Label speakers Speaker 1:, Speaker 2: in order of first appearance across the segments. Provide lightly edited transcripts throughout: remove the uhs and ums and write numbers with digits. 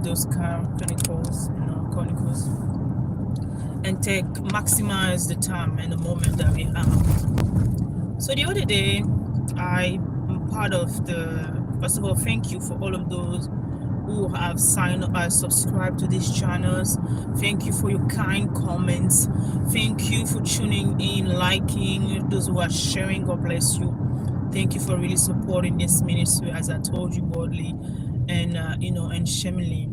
Speaker 1: have those chronicles, chronicles, and maximize the time and the moment that we have. So the other day, I'm part of the. First of all, thank you for all of those who have signed up, subscribed to these channels. Thank you for your kind comments. Thank you for tuning in, liking, those who are sharing. God bless you. Thank you for really supporting this ministry, as I told you boldly, and and shamefully,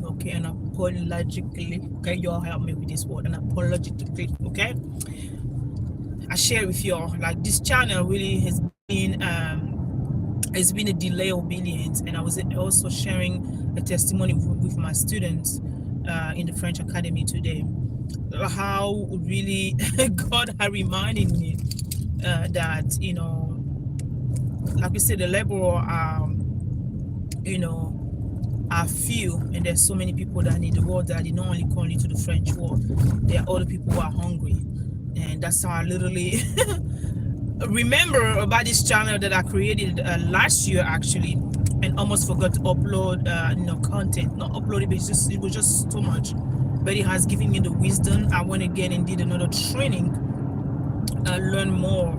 Speaker 1: okay, and apologically. Okay, y'all help me with this word, and apologically, okay. I share with y'all, like, this channel really has been a delay obedience, and I was also sharing a testimony with my students in the French Academy today, how really God had reminded me that like we said, the laborer are few, and there's so many people that need the word, that they not only call you to the French word, there are other people who are hungry. And that's how I literally remember about this channel that I created last year, actually, and almost forgot to upload content. Not upload it, but it was just too much. But it has given me the wisdom. I went again and did another training, learn more,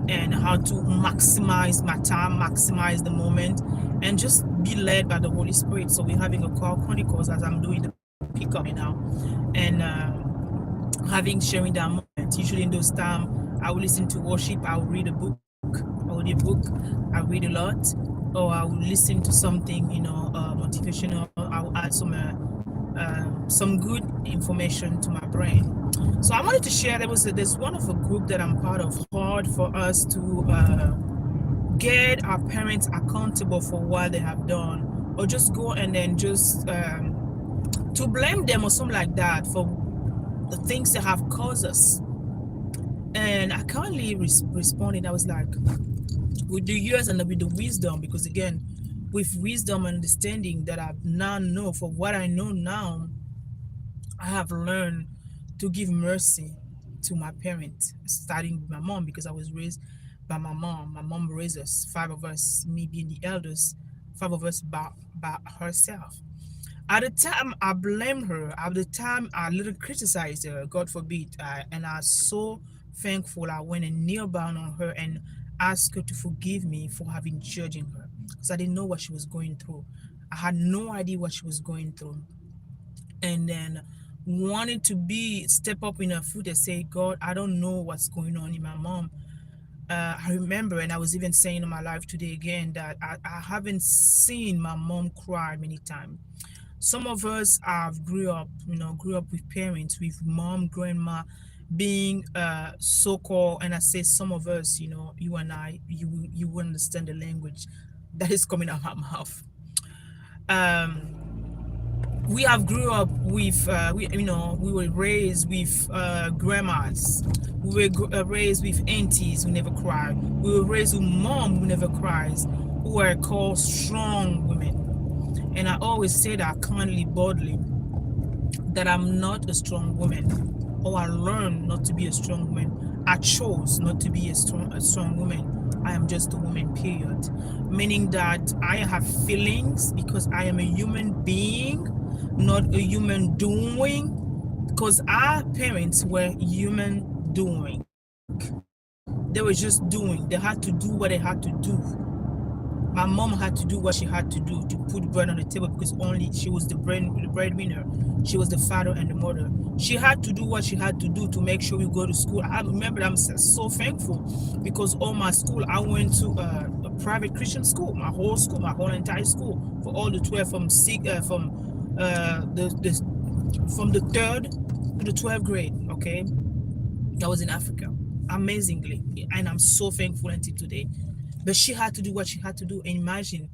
Speaker 1: and how to maximize my time, maximize the moment, and just be led by the Holy Spirit. So we're having a call chronicles as I'm doing the pickup now, and sharing that moment. Usually in those times, I will listen to worship, I will read a book, I read a lot, or I will listen to something, motivational. I will add some good information to my brain. So I wanted to share, there's one of a group that I'm part of, hard for us to get our parents accountable for what they have done, or just go and then just to blame them or something like that for the things that have caused us. And I kindly responded. I was like, with the years and with the wisdom, because again, with wisdom and understanding that I now know, for what I know now, I have learned to give mercy to my parents, starting with my mom, because I was raised by my mom. My mom raised us, 5 of us, me being the eldest, 5 of us by herself. At the time, I blamed her. At the time, I little criticized her, God forbid. And I was so thankful. I went and kneeled down on her and asked her to forgive me for having judging her, because I didn't know what she was going through. I had no idea what she was going through. And then wanted to step up in her foot and say, God, I don't know what's going on in my mom. I remember, and I was even saying in my life today again, that I haven't seen my mom cry many times. Some of us have grew up with parents, with mom, grandma being so-called, and I say some of us, you and I, you will understand the language that is coming out of my mouth. We have grew up with, we were raised with grandmas. We were raised with aunties who never cried. We were raised with mom who never cries, who are called strong women. And I always say that kindly, boldly, that I'm not a strong woman, or I learned not to be a strong woman. I chose not to be a strong woman. I am just a woman, period. Meaning that I have feelings, because I am a human being, not a human doing. Because our parents were human doing. They were just doing. They had to do what they had to do. My mom had to do what she had to do to put bread on the table, because only she was the breadwinner. She was the father and the mother. She had to do what she had to do to make sure we go to school. I remember, I'm so thankful, because all my school, I went to a private Christian school, my whole entire school, for all the 12, from the 3rd to the 12th grade. Okay, that was in Africa, amazingly, and I'm so thankful until today. But she had to do what she had to do. And imagine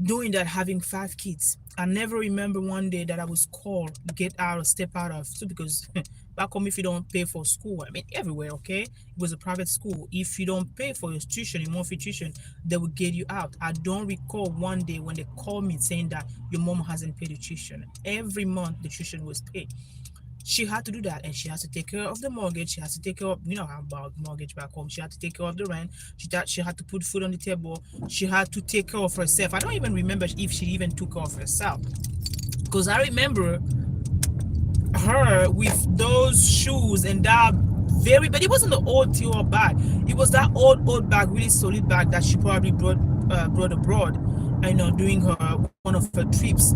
Speaker 1: doing that, having 5 kids. I never remember one day that I was called, get out or step out of school, because back home, if you don't pay for school, I mean, everywhere, okay? It was a private school. If you don't pay for your tuition, your monthly tuition, they will get you out. I don't recall one day when they called me saying that your mom hasn't paid the tuition. Every month, the tuition was paid. she had to do that, and she has to take care of the mortgage. She has to take care of, about mortgage back home. She had to take care of the rent. She had to put food on the table. She had to take care of herself. I don't even remember if she even took care of herself, because I remember her with those shoes and that but it wasn't the old Dior bag. It was that old bag, really solid bag that she probably brought abroad, doing one of her trips.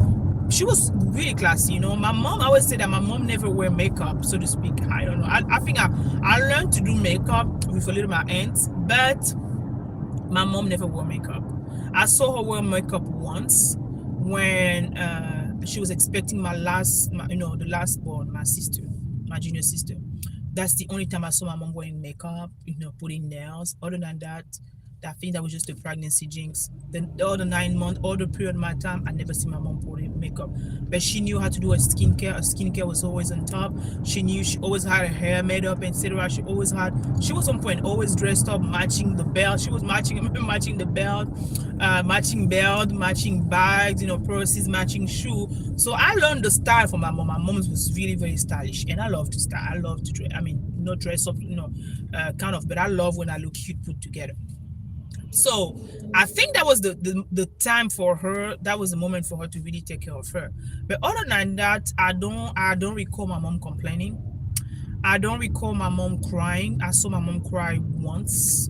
Speaker 1: She was really classy. My mom, I always say that my mom never wear makeup, so to speak. I don't know. I think I learned to do makeup with a little my aunts, but my mom never wore makeup. I saw her wear makeup once when she was expecting the last born, my sister, my junior sister. That's the only time I saw my mom wearing makeup, putting nails. Other than that, I think that was just a pregnancy jinx. Then the other 9 months, all the period of my time, I never see my mom putting makeup. But she knew how to do her skincare. Her skincare was always on top. She knew she always had her hair made up, etc. She was on point, always dressed up, matching the belt. She was matching matching the belt, matching bags, purses, matching shoe. So I learned the style from my mom. My mom was really, very stylish, and I love to style. I love to dress. I mean, not dress up, kind of, but I love when I look cute put together. So I think that was the time for her. That was the moment for her to really take care of her. But other than that, I don't recall my mom complaining. I don't recall my mom crying. I saw my mom cry once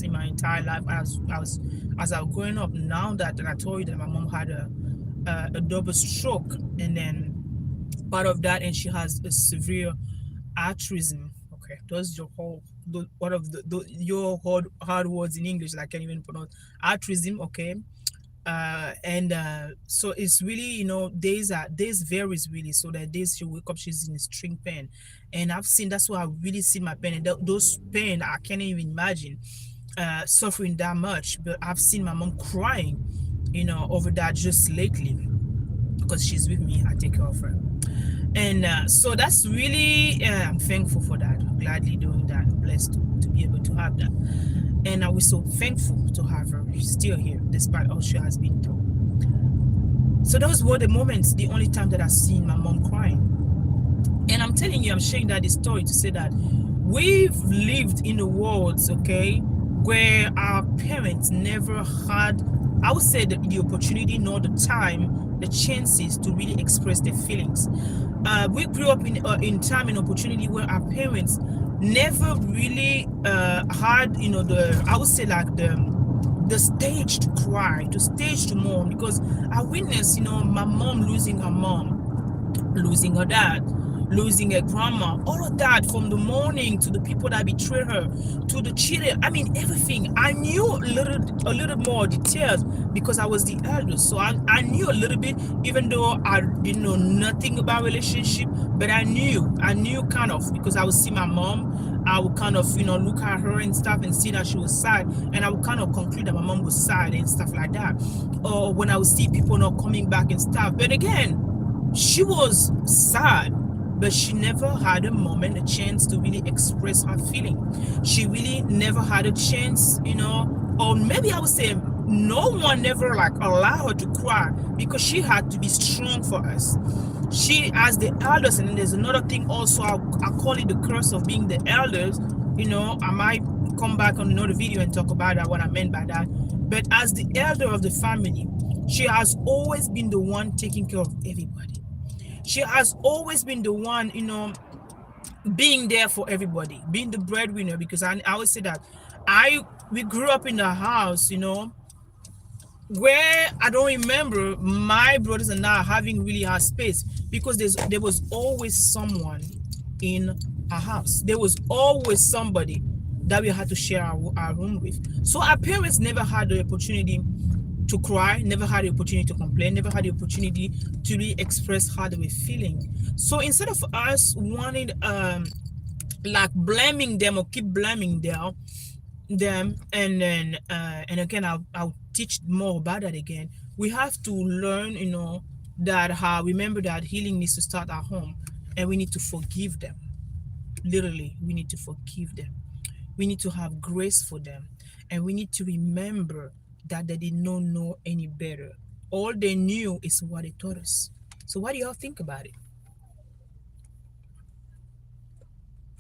Speaker 1: in my entire life as I was growing up. Now that I told you that my mom had a double stroke, and then part of that, and she has a severe altruism. Okay, those your whole one of your hard words in English that I can't even pronounce. Altruism. Okay. And so it's really, days varies really. So that days she wake up, she's in a string pain, and I've seen, that's why I really see my pain, and those pain I can't even imagine suffering that much. But I've seen my mom crying, over that just lately, because she's with me. I take care of her. And so that's really, I'm thankful for that. I'm gladly doing that. I'm blessed to be able to have that. And I was so thankful to have her still here, despite all she has been through. So those were the moments, the only time that I've seen my mom crying. And I'm telling you, I'm sharing that story to say that we've lived in a world, okay, where our parents never had, I would say, the opportunity nor the time, the chances to really express their feelings. We grew up in time and opportunity where our parents never really had, I would say, like the stage to cry, the stage to mourn, because I witnessed, my mom losing her mom, losing her dad, losing her grandma, all of that, from the morning to the people that betrayed her, to the children. I mean, everything. I knew a little more details because I was the eldest. So I knew a little bit, even though I didn't know nothing about relationship, but I knew kind of, because I would see my mom. I would kind of, look at her and stuff and see that she was sad, and I would kind of conclude that my mom was sad and stuff like that. Or when I would see people not coming back and stuff. But again, she was sad, but she never had a moment, a chance to really express her feeling. She really never had a chance, or maybe I would say no one never like allowed her to cry, because she had to be strong for us. She, as the elders, and then there's another thing also, I call it the curse of being the elders. I might come back on another video and talk about that, what I meant by that. But as the elder of the family, she has always been the one taking care of everybody. She has always been the one, being there for everybody, being the breadwinner. Because I always say that we grew up in a house, where I don't remember my brothers and I having really our space, because there was always someone in our house. There was always somebody that we had to share our room with. So our parents never had the opportunity to cry, never had the opportunity to complain, never had the opportunity to really express how they were feeling. So instead of us wanting like blaming them or keep blaming them, and then and again, I'll teach more about that again. We have to learn, that how remember that healing needs to start at home, and we need to forgive them. Literally, we need to forgive them. We need to have grace for them, and we need to remember that they did not know any better. All they knew is what they taught us. So what do y'all think about it?